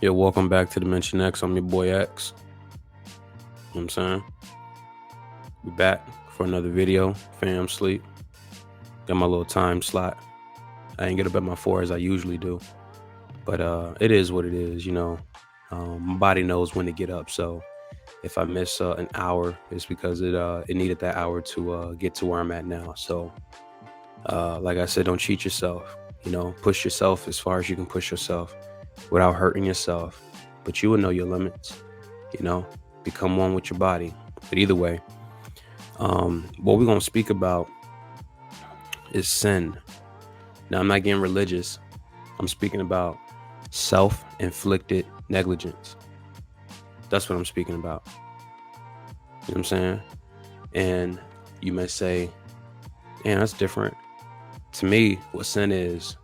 Yeah, welcome back to Dimension X. I'm your boy X. You know what I'm saying? We back for another video. Fam sleep. Got my little time slot. I ain't get up at my 4 as I usually do. But it is what it is, you know. My body knows when to get up. So if I miss an hour, it's because it needed that hour to get to where I'm at now. So like I said, don't cheat yourself. You know, push yourself as far as you can push yourself without hurting yourself. But you will know your limits. You know, become one with your body. But either way, what we're going to speak about is sin. Now, I'm not getting religious. I'm speaking about self-inflicted negligence. That's what I'm speaking about. You know what I'm saying? And you may say, "Man, that's different." To me, what sin is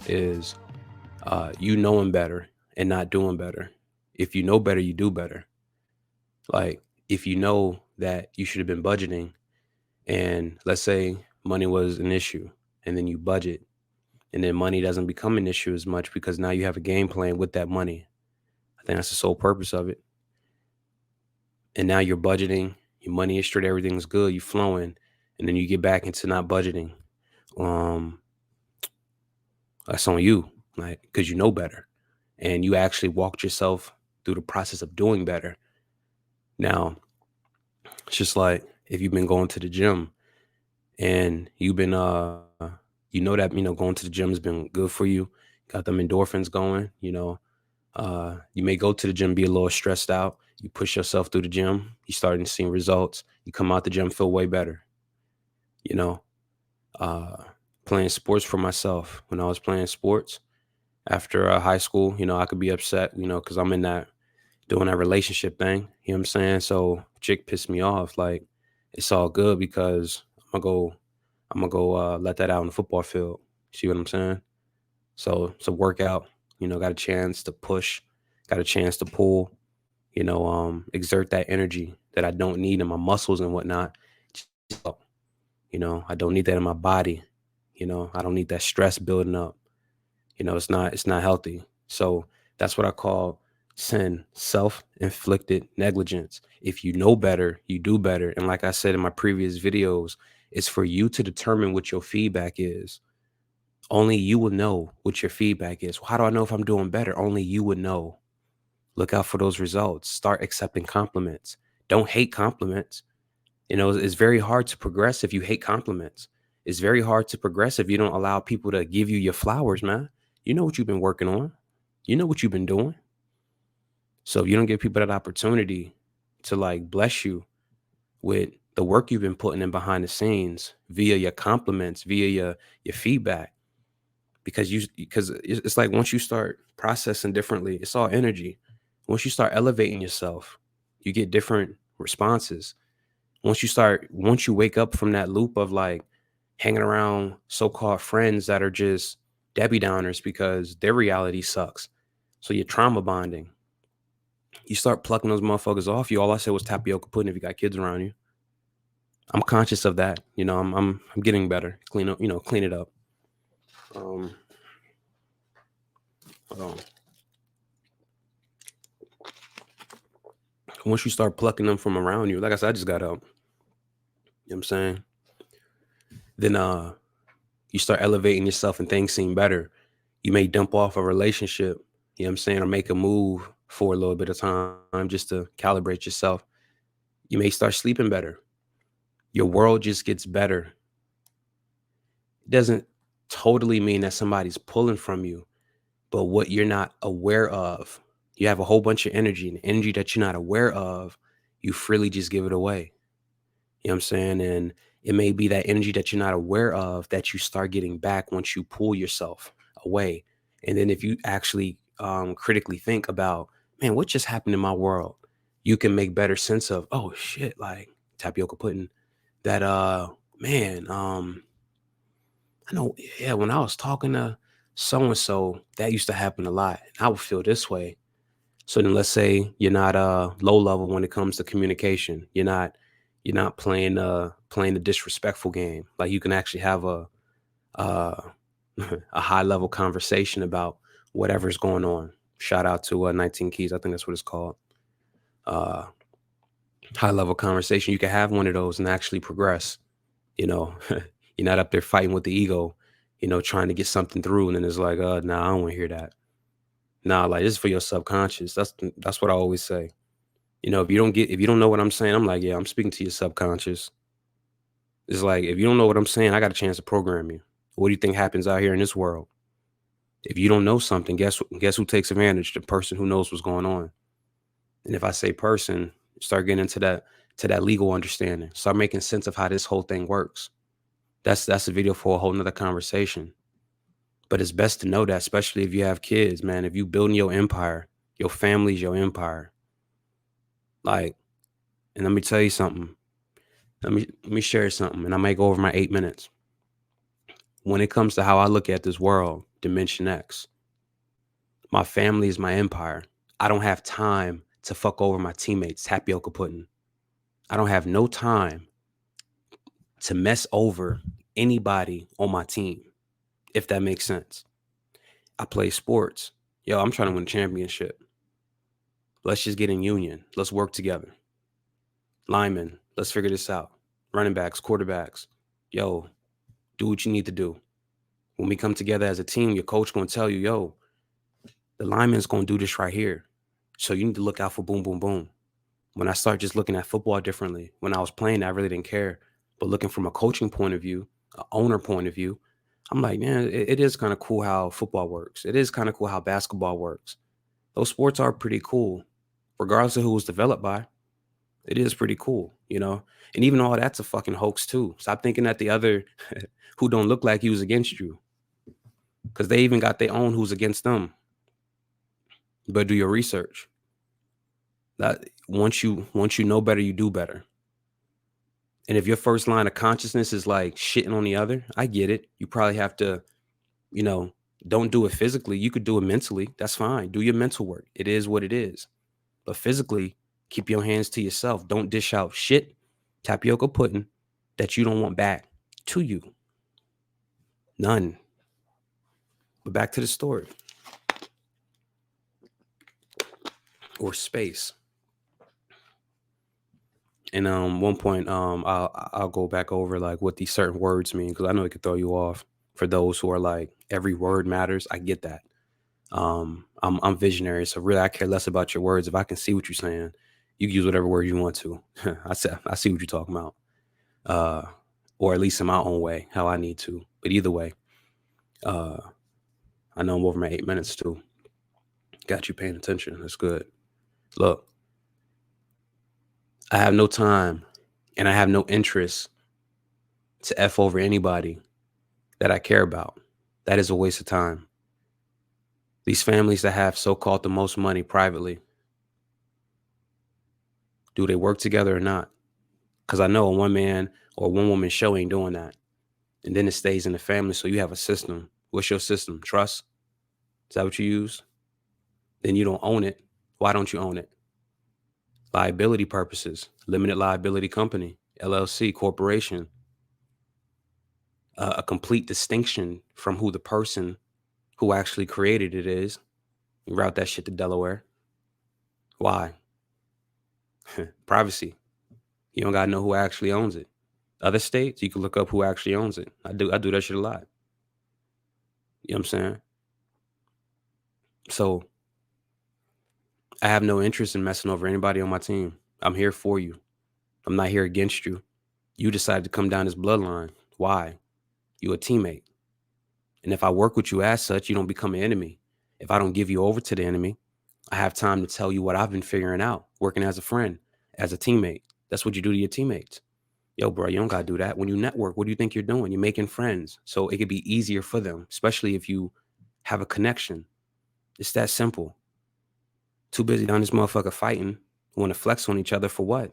you knowing better and not doing better. If you know better, you do better. Like, if you know that you should have been budgeting, and let's say money was an issue, and then you budget, and then money doesn't become an issue as much because now you have a game plan with that money. I think that's the sole purpose of it. And now you're budgeting, your money is straight, everything's good, you flowing, and then you get back into not budgeting. Um, that's on you, like, because you know better, and you actually walked yourself through the process of doing better. Now, it's just like if you've been going to the gym and you've been you know that going to the gym has been good for you, got them endorphins going, you may go to the gym, be a little stressed out. You push yourself through the gym. You starting to see results. You come out the gym, feel way better. You know, uh, playing sports for myself. When I was playing sports after high school, I could be upset, because I'm in that doing that relationship thing. You know what I'm saying? So chick pissed me off. Like, it's all good because I'm gonna go let that out on the football field. See what I'm saying? So it's a workout. Got a chance to push, got a chance to pull, exert that energy that I don't need in my muscles and whatnot. So, I don't need that in my body. I don't need that stress building up. It's not healthy. So that's what I call sin, self-inflicted negligence. If you know better, you do better. And like I said in my previous videos, it's for you to determine what your feedback is. Only you will know what your feedback is. How do I know if I'm doing better? Only you would know. Look out for those results. Start accepting compliments. Don't hate compliments. It's very hard to progress if you hate compliments. It's very hard to progress if you don't allow people to give you your flowers, man. You know what you've been working on. You know what you've been doing. So if you don't give people that opportunity to like bless you with the work you've been putting in behind the scenes via your compliments, via your feedback, because it's like once you start processing differently, it's all energy. Once you start elevating yourself, you get different responses. Once you wake up from that loop of like hanging around so-called friends that are just Debbie Downers because their reality sucks. So you're trauma bonding. You start plucking those motherfuckers off you. All I said was tapioca pudding if you got kids around you. I'm conscious of that. I'm getting better. Clean up, clean it up. Um, hold on. Once you start plucking them from around you, like I said, I just got up. You know what I'm saying? Then you start elevating yourself and things seem better. You may dump off a relationship, you know what I'm saying, or make a move for a little bit of time just to calibrate yourself. You may start sleeping better. Your world just gets better. It doesn't totally mean that somebody's pulling from you, but what you're not aware of, you have a whole bunch of energy, and energy that you're not aware of, you freely just give it away. You know what I'm saying? And it may be that energy that you're not aware of that you start getting back once you pull yourself away. And then if you actually critically think about, man, what just happened in my world? You can make better sense of, oh shit, like tapioca pudding. That man, I know, yeah, when I was talking to so and so, that used to happen a lot. I would feel this way. So then let's say you're not low level when it comes to communication. You're not playing the disrespectful game. Like you can actually have uh a high level conversation about whatever's going on. Shout out to 19 Keys. I think that's what it's called. High level conversation. You can have one of those and actually progress. You know, you're not up there fighting with the ego, trying to get something through. And then it's like, nah, I don't want to hear that. Nah, like this is for your subconscious. That's what I always say. If you don't know what I'm saying, I'm like, yeah, I'm speaking to your subconscious. It's like, if you don't know what I'm saying, I got a chance to program you. What do you think happens out here in this world? If you don't know something, guess who takes advantage? The person who knows what's going on. And if I say person, start getting into that legal understanding. Start making sense of how this whole thing works. That's a video for a whole nother conversation. But it's best to know that, especially if you have kids, man. If you building your empire, your family's your empire. Like, and let me tell you something. Let me share something, and I might go over my 8 minutes. When it comes to how I look at this world, Dimension X, my family is my empire. I don't have time to fuck over my teammates, tapioca pudding. I don't have no time to mess over anybody on my team, if that makes sense. I play sports. Yo, I'm trying to win a championship. Let's just get in union. Let's work together. Linemen, let's figure this out. Running backs, quarterbacks. Yo, do what you need to do. When we come together as a team, your coach going to tell you, yo, the lineman's going to do this right here. So you need to look out for boom, boom, boom. When I start just looking at football differently, when I was playing, I really didn't care. But looking from a coaching point of view, an owner point of view, I'm like, man, it is kind of cool how football works. It is kind of cool how basketball works. Those sports are pretty cool, regardless of who was developed by. It is pretty cool, And even all that's a fucking hoax too. Stop thinking that the other who don't look like you is against you, because they even got their own who's against them. But do your research. That once you know better, you do better. And if your first line of consciousness is like shitting on the other, I get it. You probably have to, don't do it physically. You could do it mentally. That's fine. Do your mental work. It is what it is. But physically, keep your hands to yourself. Don't dish out shit, tapioca pudding, that you don't want back to you. None. But back to the story. Or space. And one point, I'll go back over like what these certain words mean, because I know it could throw you off. For those who are like, every word matters, I get that. I'm visionary, so really I care less about your words. If I can see what you're saying, you can use whatever word you want to. I see what you're talking about, or at least in my own way, how I need to. But either way, I know I'm over my 8 minutes too. Got you paying attention. That's good. Look, I have no time, and I have no interest to F over anybody that I care about. That is a waste of time. These families that have so-called the most money privately, do they work together or not? Because I know a one man or one woman show ain't doing that. And then it stays in the family. So you have a system. What's your system? Trust? Is that what you use? Then you don't own it. Why don't you own it? Liability purposes. Limited liability company. LLC, corporation. A complete distinction from who the person who actually created it is. You route that shit to Delaware. Why? Privacy. You don't gotta know who actually owns it. Other states, you can look up who actually owns it. I do that shit a lot. You know what I'm saying? So I have no interest in messing over anybody on my team. I'm here for you. I'm not here against you. You decided to come down this bloodline. Why? You a teammate. And if I work with you as such, you don't become an enemy. If I don't give you over to the enemy, I have time to tell you what I've been figuring out, working as a friend, as a teammate. That's what you do to your teammates. Yo, bro, you don't got to do that. When you network, what do you think you're doing? You're making friends. So it could be easier for them, especially if you have a connection. It's that simple. Too busy down this motherfucker fighting, want to flex on each other for what?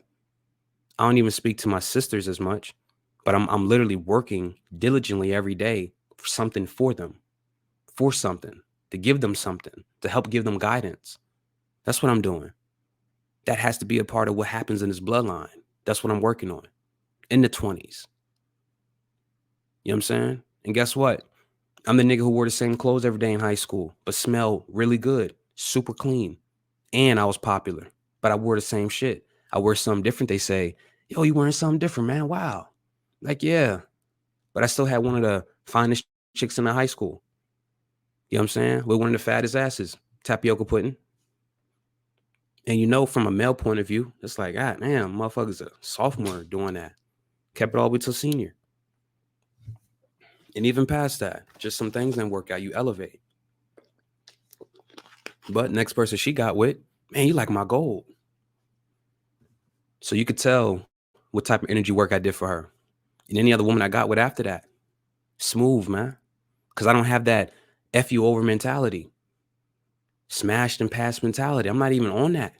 I don't even speak to my sisters as much, but I'm literally working diligently every day for something for them, for something, to give them something, to help give them guidance. That's what I'm doing. That has to be a part of what happens in this bloodline. That's what I'm working on in the 20s. You know what I'm saying? And guess what? I'm the nigga who wore the same clothes every day in high school, but smelled really good. super clean. And I was popular, but I wore the same shit. I wear something different. They say, yo, you wearing something different, man. Wow. Like, yeah. But I still had one of the finest chicks in the high school. You know what I'm saying? With one of the fattest asses, tapioca pudding. And from a male point of view, it's like, God damn, motherfucker's a sophomore doing that. Kept it all the way till senior. And even past that, just some things didn't work out. You elevate. But next person she got with, man, you like my gold. So you could tell what type of energy work I did for her. And any other woman I got with after that, smooth, man. Because I don't have that F you over mentality. Smashed and past mentality. I'm not even on that.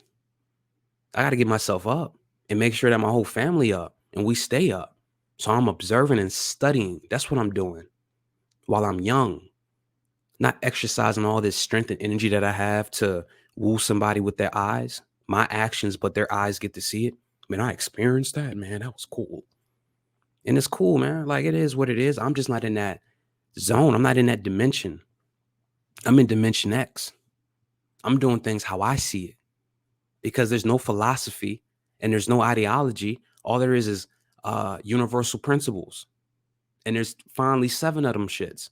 I got to get myself up and make sure that my whole family up and we stay up. So I'm observing and studying. That's what I'm doing while I'm young. Not exercising all this strength and energy that I have to woo somebody with their eyes, my actions, but their eyes get to see it. Man, I experienced that, man. That was cool. And it's cool, man. Like, it is what it is. I'm just not in that zone. I'm not in that dimension. I'm in dimension X. I'm doing things how I see it because there's no philosophy and there's no ideology. All there is universal principles. And there's finally 7 of them shits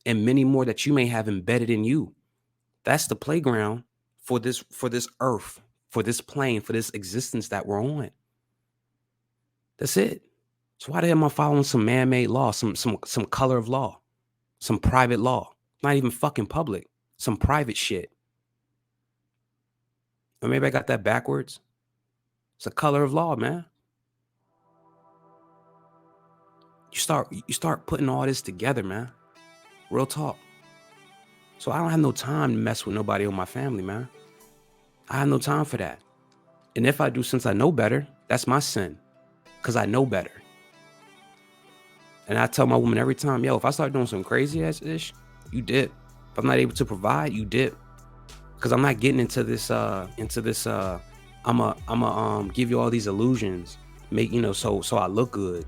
and many more that you may have embedded in you. That's the playground for this earth, for this plane, for this existence that we're on. That's it. So why the hell am I following some man-made law, some color of law, some private law, not even fucking public, some private shit? Or maybe I got that backwards. It's a color of law, man. You start putting all this together, man. Real talk. So I don't have no time to mess with nobody on my family, man. I have no time for that. And if I do, since I know better, that's my sin. Because I know better. And I tell my woman every time, yo, if I start doing some crazy ass ish, you dip. If I'm not able to provide, you dip. Because I'm not getting into this, I'ma give you all these illusions, make, so I look good,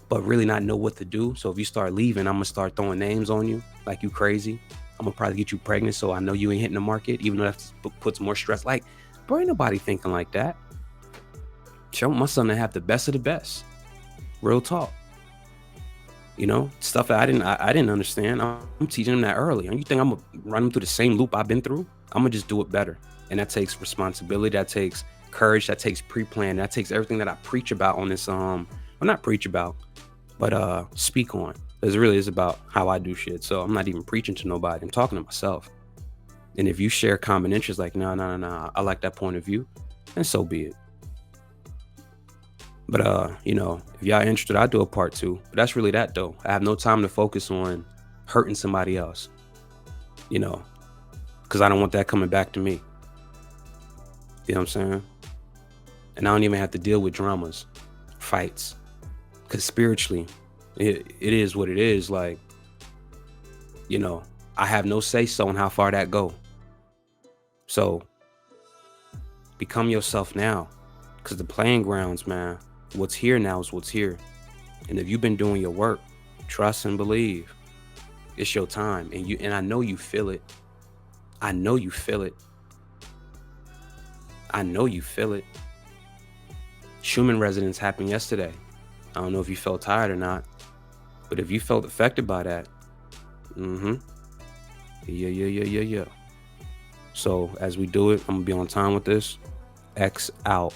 but really not know what to do. So if you start leaving, I'm gonna start throwing names on you like you crazy. I'm gonna probably get you pregnant so I know you ain't hitting the market, even though that puts more stress. Like, bro, ain't nobody thinking like that. Show my son to have the best of the best. Real talk. Stuff that I didn't understand. I'm teaching them that early. And you think I'm gonna run them through the same loop I've been through? I'm gonna just do it better. And that takes responsibility. That takes courage. That takes pre-plan. That takes everything that I preach about on this. Well, not preach about, but speak on. It really is about how I do shit. So I'm not even preaching to nobody. I'm talking to myself. And if you share common interests, like, no, I like that point of view, and so be it. But if y'all interested, I'll do a part 2. But that's really that though. I have no time to focus on hurting somebody else. Because I don't want that coming back to me. You know what I'm saying? And I don't even have to deal with dramas, fights. Because spiritually, it is what it is. Like, I have no say-so on how far that go. So become yourself now. Because the playing grounds, man, what's here now is what's here. And if you've been doing your work, trust and believe, it's your time. And I know you feel it. I know you feel it. I know you feel it. Schumann resonance happened yesterday. I don't know if you felt tired or not, but if you felt affected by that, yeah. So as we do it, I'm gonna be on time with this. X out.